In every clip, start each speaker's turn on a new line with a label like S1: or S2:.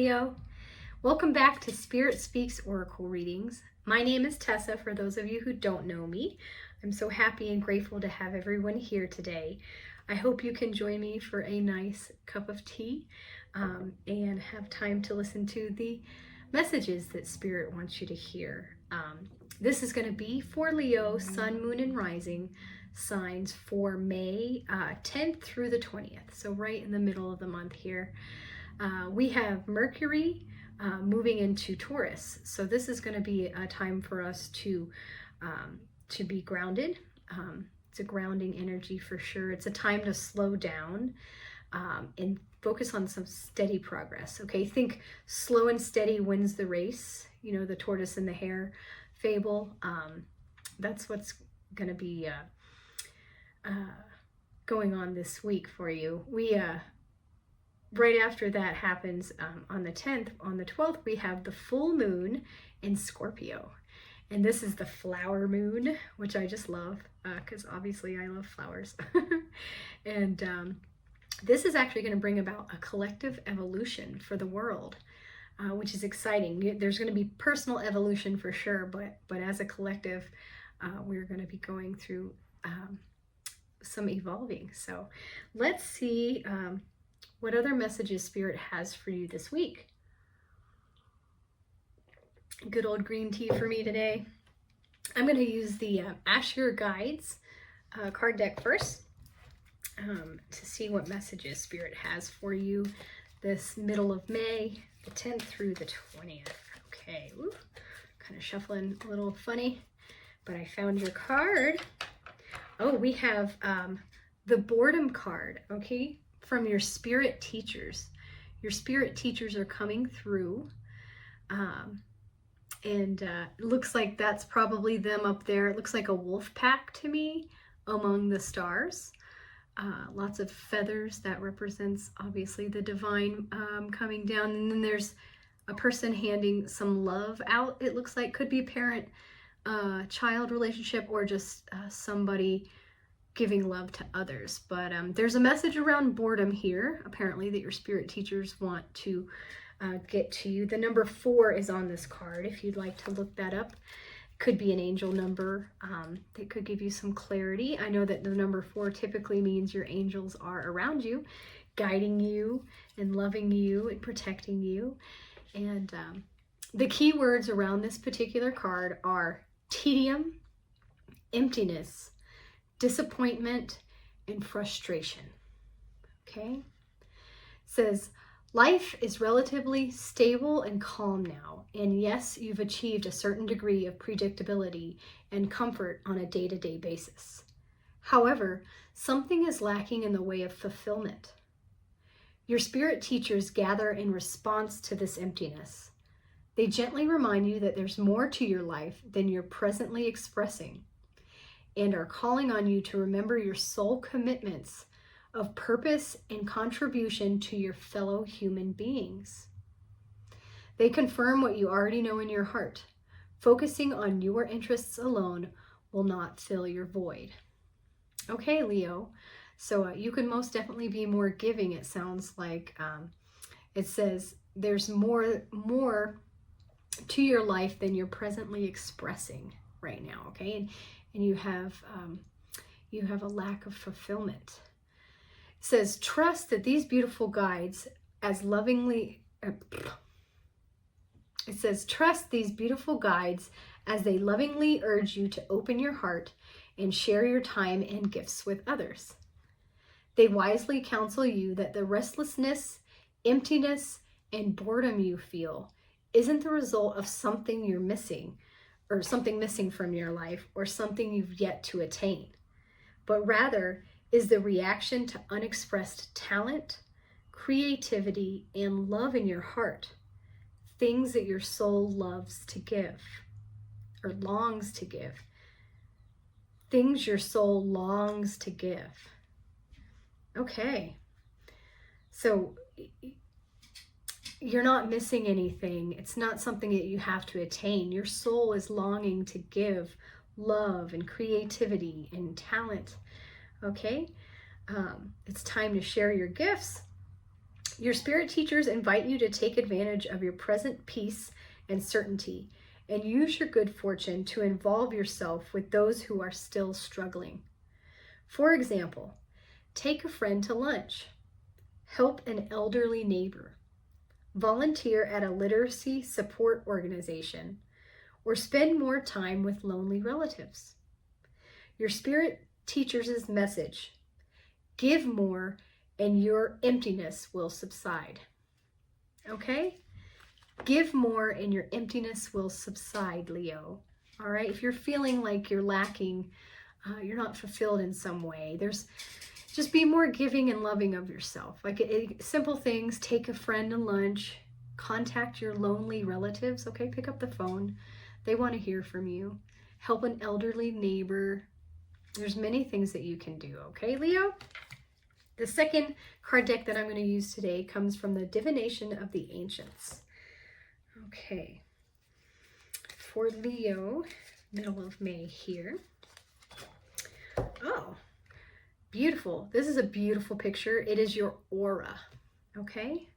S1: Leo. Welcome back to Spirit Speaks Oracle Readings. My name is Tessa, for those of you who don't know me. I'm so happy and grateful to have everyone here today. I hope you can join me for a nice cup of tea and have time to listen to the messages that Spirit wants you to hear. This is going to be for Leo, Sun, Moon, and Rising signs for May 10th through the 20th, so right in the middle of the month here. We have Mercury moving into Taurus, so this is going to be a time for us to be grounded. It's a grounding energy for sure. It's a time to slow down and focus on some steady progress. Okay, think slow and steady wins the race. You know, the tortoise and the hare fable. That's what's going to be going on this week for you. We right after that happens on the 10th, on the 12th, we have the full moon in Scorpio. And this is the flower moon, which I just love because obviously I love flowers. And this is actually going to bring about a collective evolution for the world, which is exciting. There's going to be personal evolution for sure, but as a collective, we're going to be going through some evolving. So let's see what other messages Spirit has for you this week. Good old green tea for me today. I'm going to use the Ask Your Guides card deck first to see what messages Spirit has for you this middle of May, the 10th through the 20th. Okay, ooh, kind of shuffling a little funny, but I found your card. Oh, we have the boredom card, okay, from your spirit teachers. Your spirit teachers are coming through. And it looks like that's probably them up there. It looks like a wolf pack to me among the stars. Lots of feathers. That represents obviously the divine coming down. And then there's a person handing some love out. It looks like could be a parent child relationship or just somebody giving love to others. But there's a message around boredom here, apparently, that your spirit teachers want to get to you. The number 4 is on this card if you'd like to look that up. Could be an angel number that could give you some clarity. I know that the number 4 typically means your angels are around you, guiding you and loving you and protecting you. And the key words around this particular card are tedium, emptiness, disappointment, and frustration. Okay? It says, life is relatively stable and calm now, and yes, you've achieved a certain degree of predictability and comfort on a day-to-day basis. However, something is lacking in the way of fulfillment. Your spirit teachers gather in response to this emptiness. They gently remind you that there's more to your life than you're presently expressing, and are calling on you to remember your soul commitments of purpose and contribution to your fellow human beings. They confirm what you already know in your heart. Focusing on your interests alone will not fill your void. Okay, Leo, so you can most definitely be more giving. It sounds like it says there's more to your life than you're presently expressing right now, okay? And you have a lack of fulfillment. It says, trust that these beautiful guides trust these beautiful guides as they lovingly urge you to open your heart and share your time and gifts with others. They wisely counsel you that the restlessness, emptiness, and boredom you feel isn't the result of something you're missing, or something missing from your life, or something you've yet to attain, but rather is the reaction to unexpressed talent, creativity, and love in your heart, things that your soul loves to give, or longs to give, things your soul longs to give. Okay, so you're not missing anything. It's not something that you have to attain. Your soul is longing to give love and creativity and talent. Okay, it's time to share your gifts Your spirit teachers invite you to take advantage of your present peace and certainty and use your good fortune to involve yourself with those who are still struggling. For example, take a friend to lunch, help an elderly neighbor, volunteer at a literacy support organization, or spend more time with lonely relatives. Your spirit teacher's message: give more and your emptiness will subside. Okay? Give more and your emptiness will subside, Leo. All right? If you're feeling like you're lacking, you're not fulfilled in some way, just be more giving and loving of yourself. Like simple things, take a friend to lunch, contact your lonely relatives, okay? Pick up the phone. They want to hear from you. Help an elderly neighbor. There's many things that you can do, okay, Leo? The second card deck that I'm going to use today comes from the Divination of the Ancients. Okay. For Leo, middle of May here. Oh, beautiful. This is a beautiful picture. It is your aura, okay?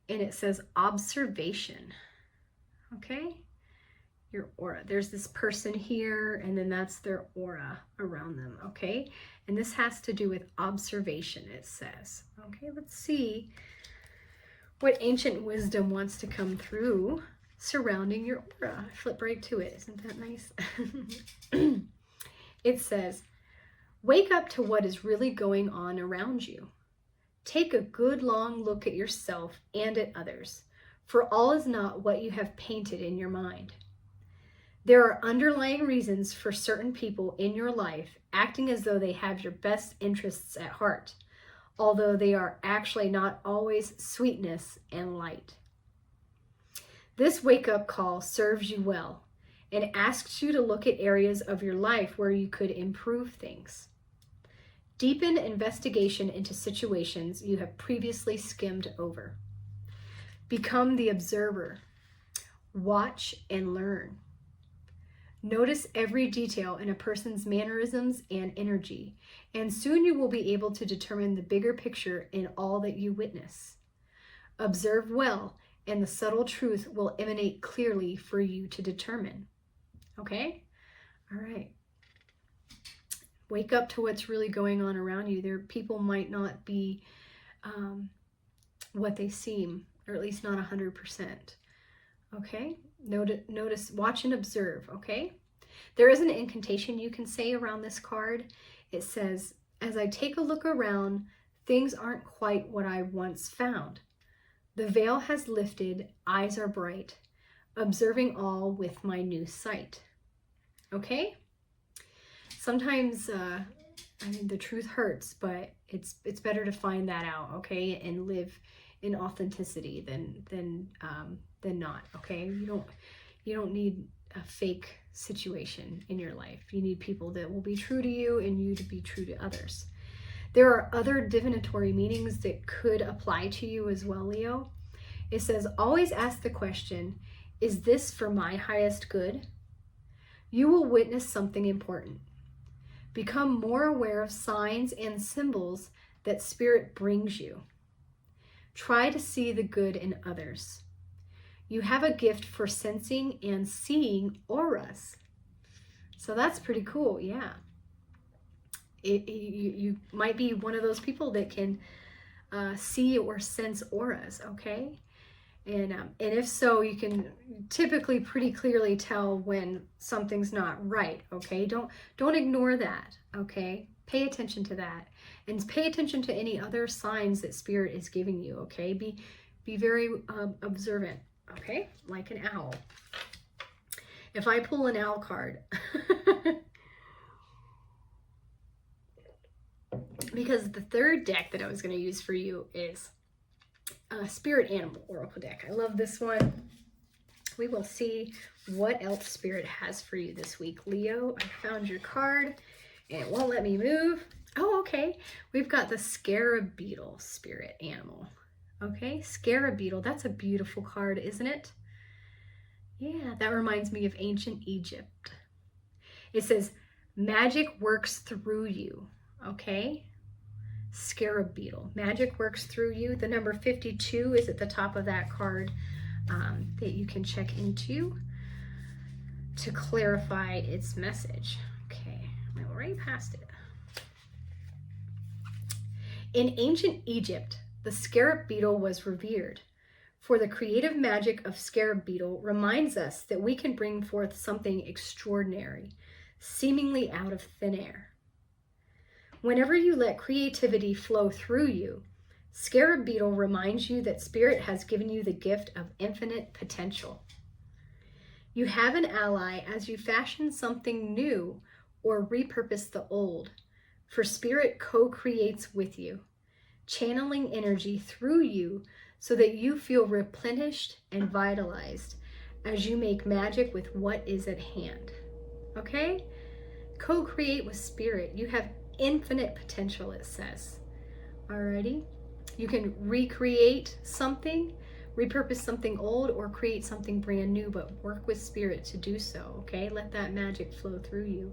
S1: And it says observation, okay? Your aura. There's this person here, and then that's their aura around them, okay? And this has to do with observation, it says. Okay, let's see what ancient wisdom wants to come through surrounding your aura. Flip right to it. Isn't that nice? It says, wake up to what is really going on around you. Take a good long look at yourself and at others, for all is not what you have painted in your mind. There are underlying reasons for certain people in your life acting as though they have your best interests at heart, although they are actually not always sweetness and light. This wake-up call serves you well and asks you to look at areas of your life where you could improve things. Deepen investigation into situations you have previously skimmed over. Become the observer. Watch and learn. Notice every detail in a person's mannerisms and energy, and soon you will be able to determine the bigger picture in all that you witness. Observe well, and the subtle truth will emanate clearly for you to determine. Okay? All right. Wake up to what's really going on around you. People might not be what they seem, or at least not 100%. Okay? Notice, watch and observe, okay? There is an incantation you can say around this card. It says, as I take a look around, things aren't quite what I once found. The veil has lifted, eyes are bright, observing all with my new sight. Okay? Sometimes, the truth hurts, but it's better to find that out, okay? And live in authenticity than not, okay? You don't need a fake situation in your life. You need people that will be true to you and you to be true to others. There are other divinatory meanings that could apply to you as well, Leo. It says, always ask the question, is this for my highest good? You will witness something important. Become more aware of signs and symbols that Spirit brings you. Try to see the good in others. You have a gift for sensing and seeing auras. So that's pretty cool, yeah. You might be one of those people that can see or sense auras, okay? And if so, you can typically pretty clearly tell when something's not right, okay? Don't ignore that, okay? Pay attention to that. And pay attention to any other signs that Spirit is giving you, okay? Be very observant, okay? Like an owl. If I pull an owl card, because the third deck that I was going to use for you is Spirit Animal Oracle deck. I love this one. We will see what else Spirit has for you this week. Leo, I found your card and it won't let me move. Oh, okay. We've got the Scarab Beetle Spirit Animal. Okay, Scarab Beetle. That's a beautiful card, isn't it? Yeah, that reminds me of ancient Egypt. It says, magic works through you. Okay? scarab beetle. Magic works through you. The number 52 is at the top of that card that you can check into to clarify its message. Okay, I went right past it. In ancient Egypt, the scarab beetle was revered, for the creative magic of scarab beetle reminds us that we can bring forth something extraordinary, seemingly out of thin air. Whenever you let creativity flow through you, scarab beetle reminds you that Spirit has given you the gift of infinite potential. You have an ally as you fashion something new or repurpose the old, for Spirit co-creates with you, channeling energy through you so that you feel replenished and vitalized as you make magic with what is at hand. Okay? Co-create with Spirit. You have infinite potential, it says. Alrighty? You can recreate something, repurpose something old, or create something brand new, but work with Spirit to do so, okay? Let that magic flow through you.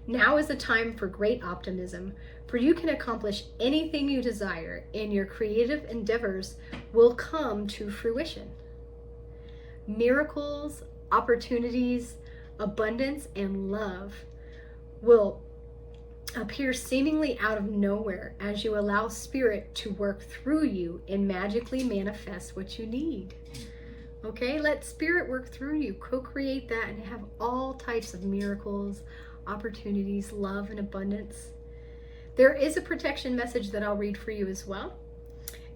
S1: Now is the time for great optimism, for you can accomplish anything you desire, and your creative endeavors will come to fruition. Miracles, opportunities, abundance, and love will appear seemingly out of nowhere as you allow Spirit to work through you and magically manifest what you need. Okay, let Spirit work through you, co-create that, and have all types of miracles, opportunities, love, and abundance. There is a protection message that I'll read for you as well.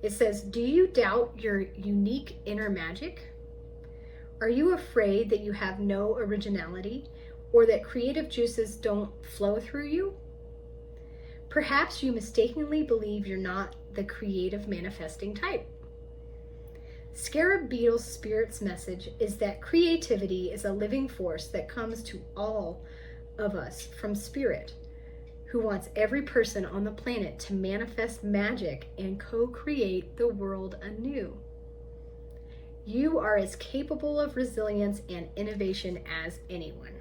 S1: It says, do you doubt your unique inner magic? Are you afraid that you have no originality or that creative juices don't flow through you? Perhaps you mistakenly believe you're not the creative manifesting type. Scarab Beetle's Spirit's message is that creativity is a living force that comes to all of us from Spirit, who wants every person on the planet to manifest magic and co-create the world anew. You are as capable of resilience and innovation as anyone.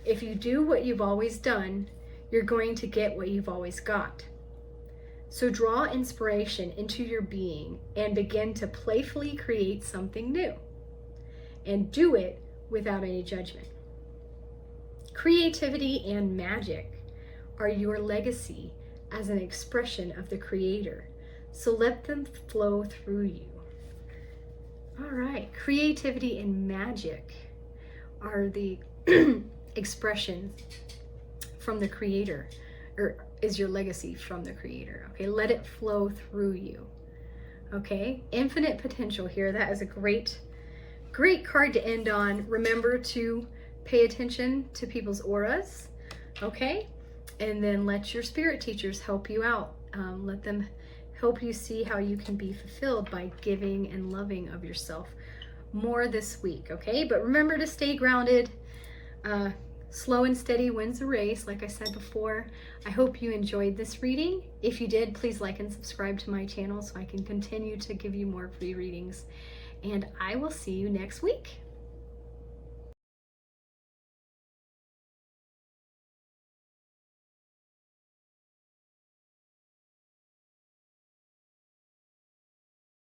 S1: If you do what you've always done, you're going to get what you've always got. So draw inspiration into your being and begin to playfully create something new. And do it without any judgment. Creativity and magic are your legacy as an expression of the Creator. So let them flow through you. All right, creativity and magic are the expressions from the Creator, or is your legacy from the Creator. Okay, let it flow through you. Okay, infinite potential here. That is a great card to end on. Remember to pay attention to people's auras, okay? And then let your spirit teachers help you out. Let them help you see how you can be fulfilled by giving and loving of yourself more this week, okay? But remember to stay grounded. Slow and steady wins the race, like I said before. I hope you enjoyed this reading. If you did, please like and subscribe to my channel so I can continue to give you more free readings. And I will see you next week.